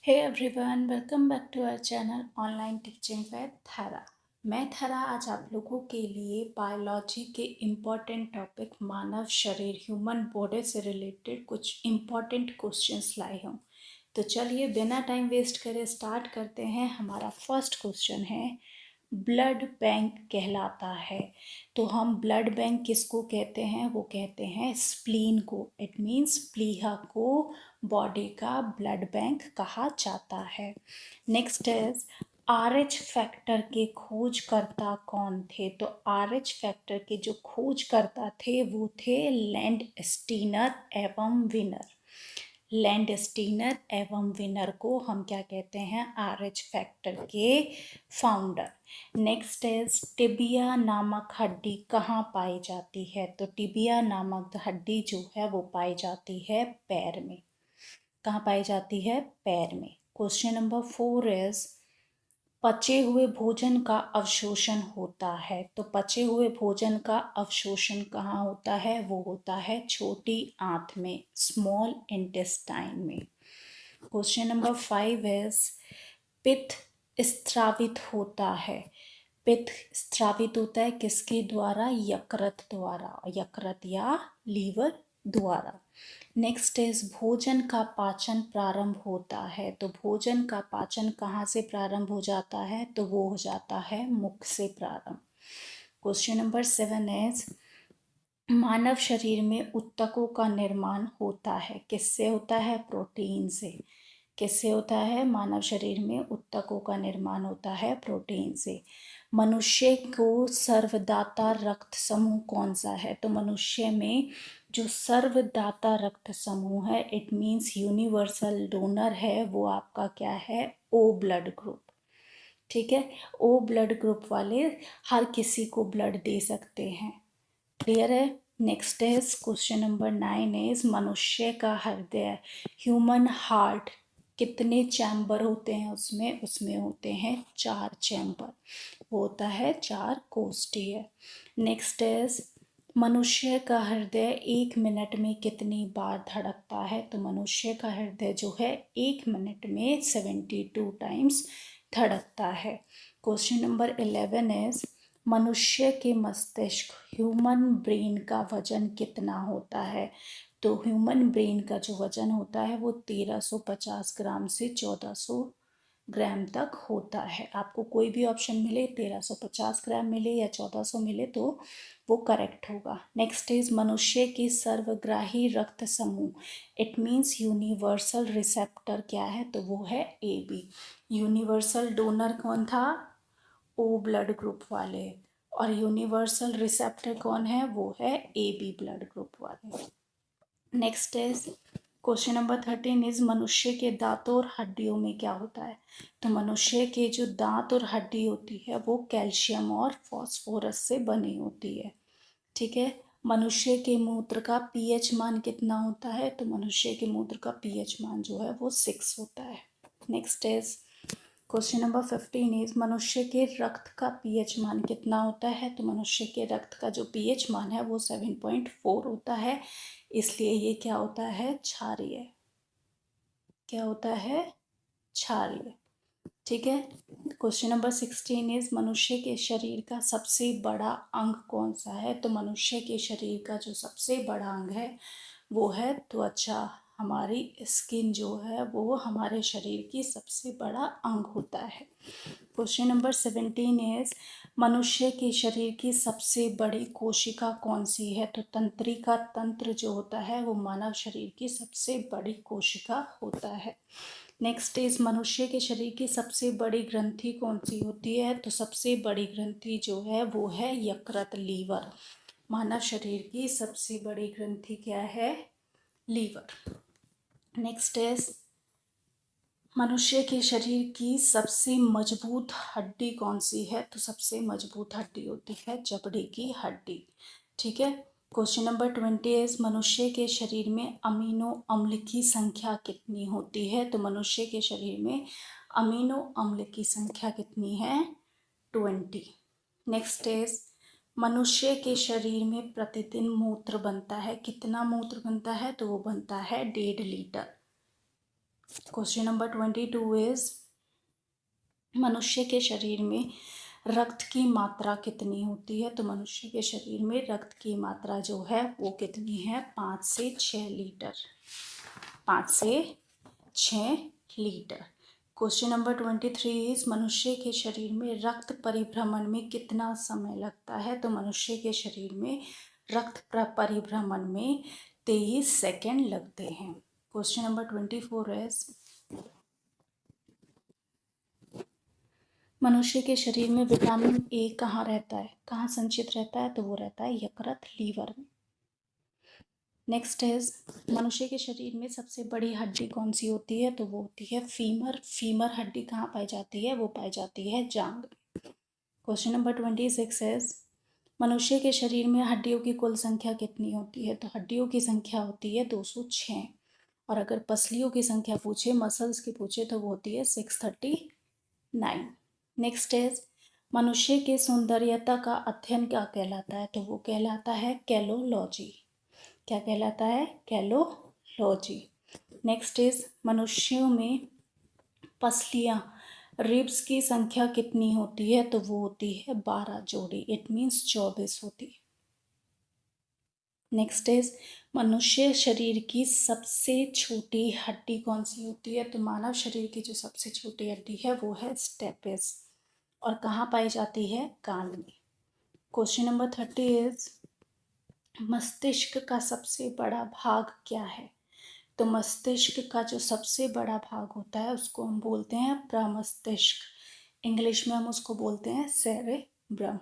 Hey everyone, welcome back to our channel Online Teaching with Thara। मैं थरा आज आप लोगों के लिए बायोलॉजी के इम्पॉर्टेंट टॉपिक मानव शरीर ह्यूमन बॉडी से रिलेटेड कुछ इम्पॉर्टेंट क्वेश्चंस लाई हूँ। तो चलिए बिना टाइम वेस्ट करे स्टार्ट करते हैं। हमारा फर्स्ट क्वेश्चन है ब्लड बैंक कहलाता है। तो हम ब्लड बैंक किसको कहते हैं? वो कहते हैं स्प्लीन को। इट मीन्स प्लीहा को बॉडी का ब्लड बैंक कहा जाता है। नेक्स्ट इज RH फैक्टर के खोजकर्ता कौन थे? तो RH फैक्टर के जो खोजकर्ता थे वो थे लैंडस्टीनर एवं विनर। लैंडस्टीनर एवं विनर को हम क्या कहते हैं? RH फैक्टर के फाउंडर। नेक्स्ट इज टिबिया नामक हड्डी कहाँ पाई जाती है? तो टिबिया नामक हड्डी जो है वो पाई जाती है पैर में। कहाँ पाई जाती है? पैर में। क्वेश्चन नंबर 4 इज पचे हुए भोजन का अवशोषण होता है। तो पचे हुए भोजन का अवशोषण कहाँ होता है? वो होता है छोटी आंत में, स्मॉल इंटेस्टाइन में। क्वेश्चन नंबर 5 इज पित्त स्त्रावित होता है। पित्त स्त्रावित होता है किसके द्वारा? यकृत द्वारा, यकृत या लीवर द्वारा। नेक्स्ट इज भोजन का पाचन प्रारंभ होता है। तो भोजन का पाचन कहाँ से प्रारंभ हो जाता है? तो वो हो जाता है मुख से प्रारंभ। क्वेश्चन नंबर 7 इज मानव शरीर में ऊतकों का निर्माण होता है। किससे होता है? प्रोटीन से। किससे होता है? मानव शरीर में ऊतकों का निर्माण होता है प्रोटीन से। मनुष्य को सर्वदाता रक्त समूह कौन सा है? तो मनुष्य में जो सर्वदाता रक्त समूह है, इट मीन्स यूनिवर्सल डोनर है, वो आपका क्या है? O blood group. ठीक है, ओ ब्लड ग्रुप वाले हर किसी को ब्लड दे सकते हैं। क्लियर है? Next is question number 9 is मनुष्य का हृदय, ह्यूमन हार्ट, कितने चैम्बर होते हैं उसमें? उसमें होते हैं 4 चैम्बर। वो होता है 4 कोष्ठीय। नेक्स्ट इज मनुष्य का हृदय 1 मिनट में कितनी बार धड़कता है? तो मनुष्य का हृदय जो है 1 मिनट में 72 टाइम्स धड़कता है। क्वेश्चन नंबर 11 इज मनुष्य के मस्तिष्क, ह्यूमन ब्रेन का वजन कितना होता है? तो ह्यूमन ब्रेन का जो वजन होता है वो 1350 ग्राम से 1400 ग्राम तक होता है। आपको कोई भी ऑप्शन मिले, 1350 ग्राम मिले या 1400 मिले, तो वो करेक्ट होगा। नेक्स्ट इज मनुष्य की सर्वग्राही रक्त समूह, इट मीन्स यूनिवर्सल रिसेप्टर क्या है? तो वो है AB। यूनिवर्सल डोनर कौन था? ओ ब्लड ग्रुप वाले। और यूनिवर्सल रिसेप्टर कौन है? वो है AB ब्लड ग्रुप वाले। Next is question number 13 is मनुष्य के दांतों और हड्डियों में क्या होता है? तो मनुष्य के जो दांत और हड्डी होती है वो कैल्शियम और फॉस्फोरस से बनी होती है। ठीक है। मनुष्य के मूत्र का pH मान कितना होता है? तो मनुष्य के मूत्र का pH मान जो है वो 6 होता है। Next is question number 15 is मनुष्य के रक्त का pH मान कितना होता है? तो मनुष्य के रक्त का जो pH मान है वो 7.4 होता है, इसलिए ये क्या होता है? क्षारीय। क्या होता है? क्षारीय। ठीक है। क्वेश्चन नंबर 16 इज मनुष्य के शरीर का सबसे बड़ा अंग कौन सा है? तो मनुष्य के शरीर का जो सबसे बड़ा अंग है वो है त्वचा। हमारी स्किन जो है वो हमारे शरीर की सबसे बड़ा अंग होता है। क्वेश्चन नंबर 17 इज मनुष्य के शरीर की सबसे बड़ी कोशिका कौन सी है? तो तंत्रिका तंत्र जो होता है वो मानव शरीर की सबसे बड़ी कोशिका होता है। नेक्स्ट इज मनुष्य के शरीर की सबसे बड़ी ग्रंथि कौन सी होती है? तो सबसे बड़ी ग्रंथि जो है वो है यकृत, लीवर। मानव शरीर की सबसे बड़ी ग्रंथि क्या है? लीवर। नेक्स्ट इज मनुष्य के शरीर की सबसे मजबूत हड्डी कौन सी है? तो सबसे मजबूत हड्डी होती है जबड़े की हड्डी। ठीक है। क्वेश्चन नंबर 20 इज मनुष्य के शरीर में अमीनो अम्ल की संख्या कितनी होती है? तो मनुष्य के शरीर में अमीनो अम्ल की संख्या कितनी है? 20। नेक्स्ट इज मनुष्य के शरीर में प्रतिदिन मूत्र बनता है। कितना मूत्र बनता है? तो वो बनता है 1.5 लीटर। क्वेश्चन नंबर 22 इज मनुष्य के शरीर में रक्त की मात्रा कितनी होती है? तो मनुष्य के शरीर में रक्त की मात्रा जो है वो कितनी है? 5 से 6 लीटर। 5 से 6 लीटर। क्वेश्चन नंबर 23 इज मनुष्य के शरीर में रक्त परिभ्रमण में कितना समय लगता है? तो मनुष्य के शरीर में रक्त परिभ्रमण में 23 सेकेंड लगते हैं। क्वेश्चन नंबर 24 इज मनुष्य के शरीर में विटामिन ए कहाँ रहता है, कहाँ संचित रहता है? तो वो रहता है यकृत, लीवर में। नेक्स्ट इज मनुष्य के शरीर में सबसे बड़ी हड्डी कौन सी होती है? तो वो होती है फीमर। फीमर हड्डी कहाँ पाई जाती है? वो पाई जाती है जांघ। क्वेश्चन नंबर 26 इज मनुष्य के शरीर में हड्डियों की कुल संख्या कितनी होती है? तो हड्डियों की संख्या होती है 206। और अगर पसलियों की संख्या पूछे, मसल्स की पूछे, तो वो होती है 639। नेक्स्ट इज मनुष्य के सौंदर्यता का अध्ययन क्या कहलाता है? तो वो कहलाता है कैलोलॉजी। क्या कहलाता है? कैलोलॉजी। नेक्स्ट इज मनुष्यों में पसलियाँ, रिब्स की संख्या कितनी होती है? तो वो होती है 12 जोड़ी। इट मीन्स 24 होती है। नेक्स्ट इज मनुष्य शरीर की सबसे छोटी हड्डी कौन सी होती है? तो मानव शरीर की जो सबसे छोटी हड्डी है वो है स्टेपिस। और कहाँ पाई जाती है? कान में। क्वेश्चन नंबर 30 इज मस्तिष्क का सबसे बड़ा भाग क्या है? तो मस्तिष्क का जो सबसे बड़ा भाग होता है उसको हम बोलते हैं प्रमस्तिष्क। इंग्लिश में हम उसको बोलते हैं सेरेब्रम।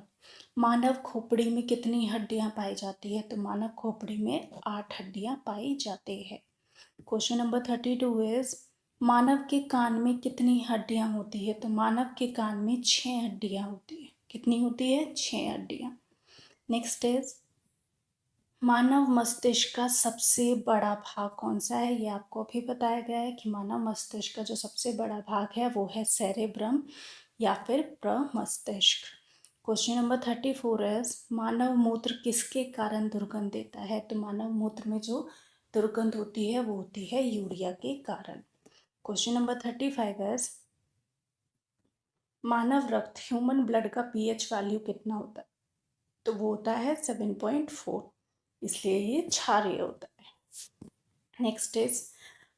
मानव खोपड़ी में कितनी हड्डियां पाई जाती है? तो मानव खोपड़ी में 8 हड्डियां पाई जाती है। क्वेश्चन नंबर 32 इज मानव के कान में कितनी हड्डियां होती है? तो मानव के कान में 6 हड्डियां होती है। कितनी होती है? 6 हड्डियां। नेक्स्ट इज मानव मस्तिष्क का सबसे बड़ा भाग कौन सा है? ये आपको अभी बताया गया है कि मानव मस्तिष्क का जो सबसे बड़ा भाग है वो है सेरेब्रम या फिर प्रमस्तिष्क। क्वेश्चन नंबर 34 इज मानव मूत्र किसके कारण दुर्गंध देता है? तो मानव मूत्र में जो दुर्गंध होती है वो होती है यूरिया के कारण। क्वेश्चन नंबर 35 इज मानव रक्त, ह्यूमन ब्लड का पीएच वैल्यू कितना होता है? तो वो होता है 7.4, इसलिए ये क्षारीय होता है। नेक्स्ट इज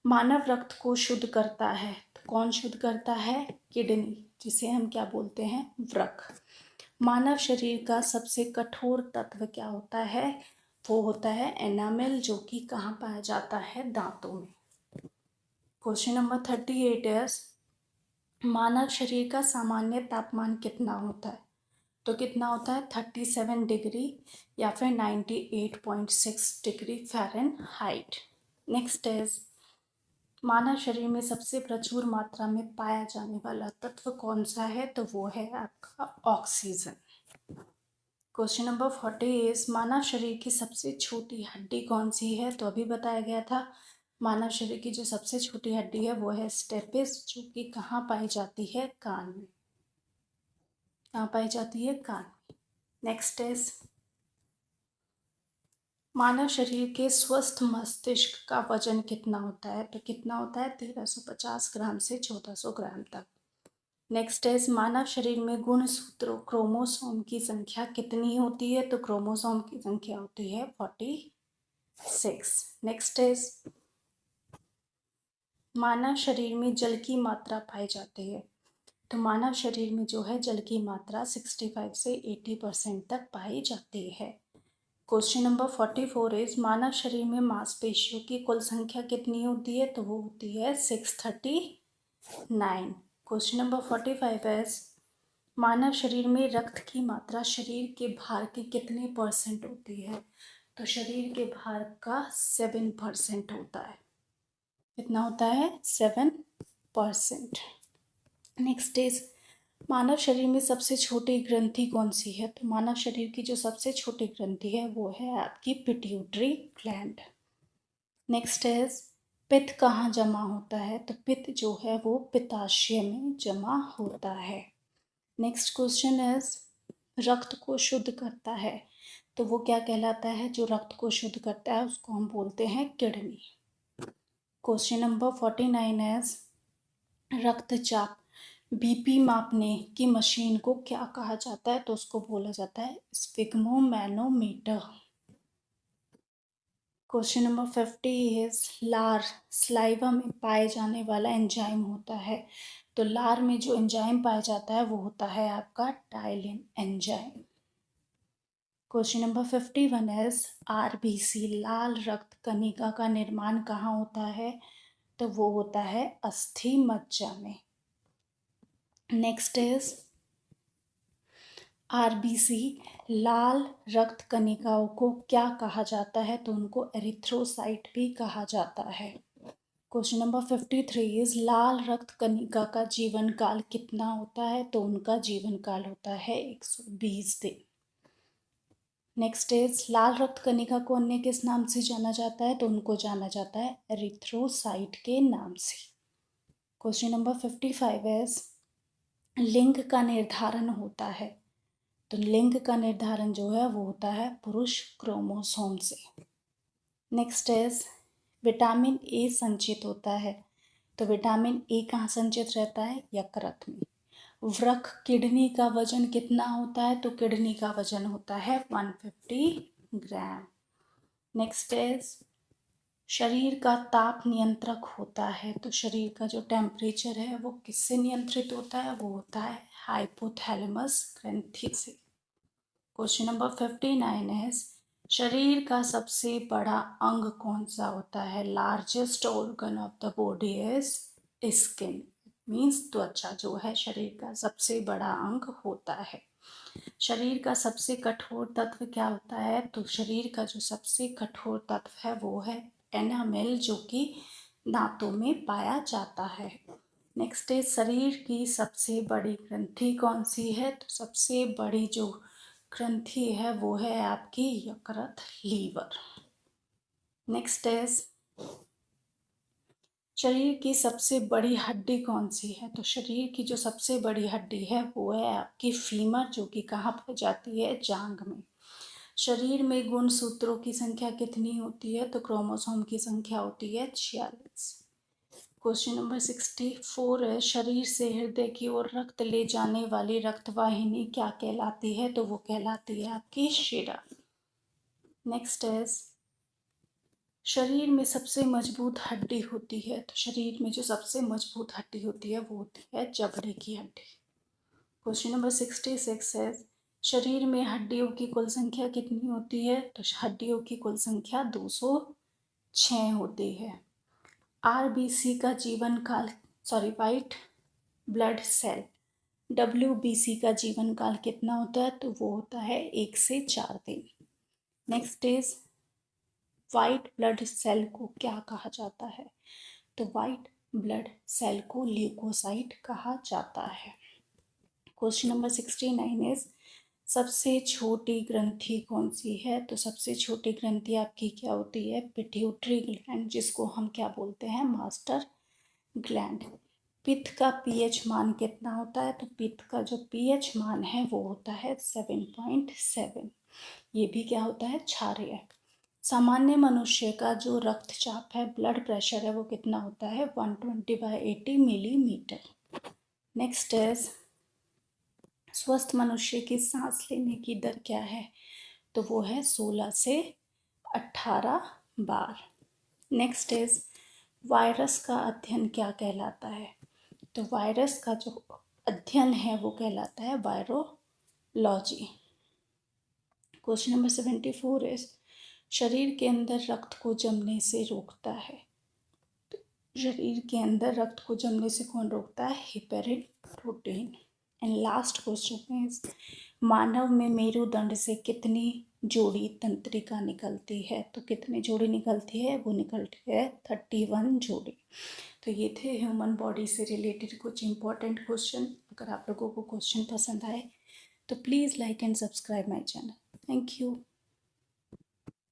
मानव रक्त को शुद्ध करता है, तो कौन शुद्ध करता है? किडनी, जिसे हम क्या बोलते हैं? वृक्क। मानव शरीर का सबसे कठोर तत्व क्या होता है? वो होता है एनामेल, जो कि कहाँ पाया जाता है? दांतों में। क्वेश्चन नंबर 38 इज मानव शरीर का सामान्य तापमान कितना होता है? तो कितना होता है? 37 डिग्री या फिर 98.6 डिग्री फ़ारेनहाइट। नेक्स्ट इज मानव शरीर में सबसे प्रचुर मात्रा में पाया जाने वाला तत्व कौन सा है? तो वो है आपका ऑक्सीजन। क्वेश्चन नंबर 40 इज मानव शरीर की सबसे छोटी हड्डी कौन सी है? तो अभी बताया गया था मानव शरीर की जो सबसे छोटी हड्डी है वो है स्टेपिस, जो कि कहाँ पाई जाती है? कान में। कहाँ पाई जाती है? कान में। नेक्स्ट इज मानव शरीर के स्वस्थ मस्तिष्क का वजन कितना होता है? तो कितना होता है? 1350 ग्राम से 1400 ग्राम तक। नेक्स्ट इज मानव शरीर में गुणसूत्रों, क्रोमोसोम की संख्या कितनी होती है? तो क्रोमोसोम की संख्या होती है 46। नेक्स्ट इज मानव शरीर में जल की मात्रा पाई जाती है, तो मानव शरीर में जो है जल की मात्रा 65 से 80% तक पाई जाती है। क्वेश्चन नंबर 44 इज मानव शरीर में मांसपेशियों की कुल संख्या कितनी होती है? तो वो होती है 639। क्वेश्चन नंबर 45 इज मानव शरीर में रक्त की मात्रा शरीर के भार के कितने परसेंट होती है? तो शरीर के भार का 7% होता है। कितना होता है? 7%। नेक्स्ट इज मानव शरीर में सबसे छोटी ग्रंथि कौन सी है? तो मानव शरीर की जो सबसे छोटी ग्रंथि है वो है आपकी पिट्यूटरी ग्लैंड। नेक्स्ट इज पित्त कहाँ जमा होता है? तो पित्त जो है वो पित्ताशय में जमा होता है। नेक्स्ट क्वेश्चन इज रक्त को शुद्ध करता है, तो वो क्या कहलाता है? जो रक्त को शुद्ध करता है उसको हम बोलते हैं किडनी। क्वेश्चन नंबर 49 है रक्तचाप बीपी मापने की मशीन को क्या कहा जाता है? तो उसको बोला जाता है स्फिग्मोमैनोमीटर। क्वेश्चन नंबर 50 इज लार स्लाइवा में पाए जाने वाला एंजाइम होता है। तो लार में जो एंजाइम पाया जाता है वो होता है आपका ptyalin enzyme. Question number 51 is RBC लाल रक्त कणिका का निर्माण कहाँ होता है? तो वो होता है अस्थि मज्जा में। नेक्स्ट इज आरबीसी लाल रक्त कणिकाओं को क्या कहा जाता है? तो उनको एरिथ्रोसाइट भी कहा जाता है। क्वेश्चन नंबर 53 इज लाल रक्त कणिका का जीवन काल कितना होता है? तो उनका जीवन काल होता है 120 दिन। नेक्स्ट इज लाल रक्त कणिका को अन्य किस नाम से जाना जाता है? तो उनको जाना जाता है एरिथ्रोसाइट के नाम से। क्वेश्चन नंबर 55 इज लिंग का निर्धारण होता है। तो लिंग का निर्धारण जो है वो होता है पुरुष क्रोमोसोम से। नेक्स्ट इज विटामिन ए संचित होता है। तो विटामिन ए कहाँ संचित रहता है? यकृत में। वृक्क किडनी का वजन कितना होता है? तो किडनी का वजन होता है 150 ग्राम। नेक्स्ट इज शरीर का ताप नियंत्रक होता है। तो शरीर का जो टेम्परेचर है वो किससे नियंत्रित होता है? वो होता है हाइपोथैलेमस ग्रंथि से। क्वेश्चन नंबर 59 है शरीर का सबसे बड़ा अंग कौन सा होता है? Largest organ of the body is skin. Means त्वचा जो है शरीर का सबसे बड़ा अंग होता है। शरीर का सबसे कठोर तत्व क्या होता है? तो शरीर का जो सबसे कठोर तत्व है वो है एनामेल, जो कि दांतों में पाया जाता है। नेक्स्ट इज शरीर की सबसे बड़ी ग्रंथि कौन सी है? तो सबसे बड़ी जो ग्रंथि है वो है आपकी यकृत, लीवर। नेक्स्ट इज शरीर की सबसे बड़ी हड्डी कौन सी है? तो शरीर की जो सबसे बड़ी हड्डी है वो है आपकी फीमर, जो कि कहाँ पाई जाती है? जांघ में। शरीर में गुणसूत्रों की संख्या कितनी होती है? तो क्रोमोसोम की संख्या होती है 46। क्वेश्चन नंबर 64 है शरीर से हृदय की ओर रक्त ले जाने वाली रक्तवाहिनी क्या कहलाती है? तो वो कहलाती है आपकी शिरा। नेक्स्ट इज शरीर में सबसे मजबूत हड्डी होती है। तो शरीर में जो सबसे मजबूत हड्डी होती है वो होती है जबड़े की हड्डी। क्वेश्चन नंबर 66 है शरीर में हड्डियों की कुल संख्या कितनी होती है? तो हड्डियों की कुल संख्या 206 होती है। आरबीसी का जीवन काल वाइट ब्लड सेल डब्ल्यूबीसी का जीवन काल कितना होता है? तो वो होता है 1 से 4 दिन। Next is white blood cell को क्या कहा जाता है? तो वाइट ब्लड सेल को ल्यूकोसाइट कहा जाता है। क्वेश्चन नंबर 69 इज सबसे छोटी ग्रंथि कौन सी है? तो सबसे छोटी ग्रंथि आपकी क्या होती है? पिट्यूटरी ग्लैंड, जिसको हम क्या बोलते हैं? Master gland. पित्त का पीएच मान कितना होता है? तो पित्त का जो पीएच मान है वो होता है 7.7। ये भी क्या होता है? क्षारीय। सामान्य मनुष्य का जो रक्तचाप है, ब्लड प्रेशर है, वो कितना होता है? 120/80 मिलीमीटर। नेक्स्ट इज स्वस्थ मनुष्य की सांस लेने की दर क्या है? तो वो है 16 से 18 बार। नेक्स्ट इज वायरस का अध्ययन क्या कहलाता है? तो वायरस का जो अध्ययन है वो कहलाता है वायरोलॉजी। क्वेश्चन नंबर 74 इज शरीर के अंदर रक्त को जमने से रोकता है। तो शरीर के अंदर रक्त को जमने से कौन रोकता है? Heparin protein. And last question is मानव में मेरुदंड से कितनी जोड़ी तंत्रिका निकलती है? तो कितनी जोड़ी निकलती है? वो निकलती है 31 जोड़ी। तो ये थे ह्यूमन बॉडी से रिलेटेड कुछ इंपॉर्टेंट क्वेश्चन। अगर आप लोगों को क्वेश्चन पसंद आए तो please like and subscribe my channel. Thank you.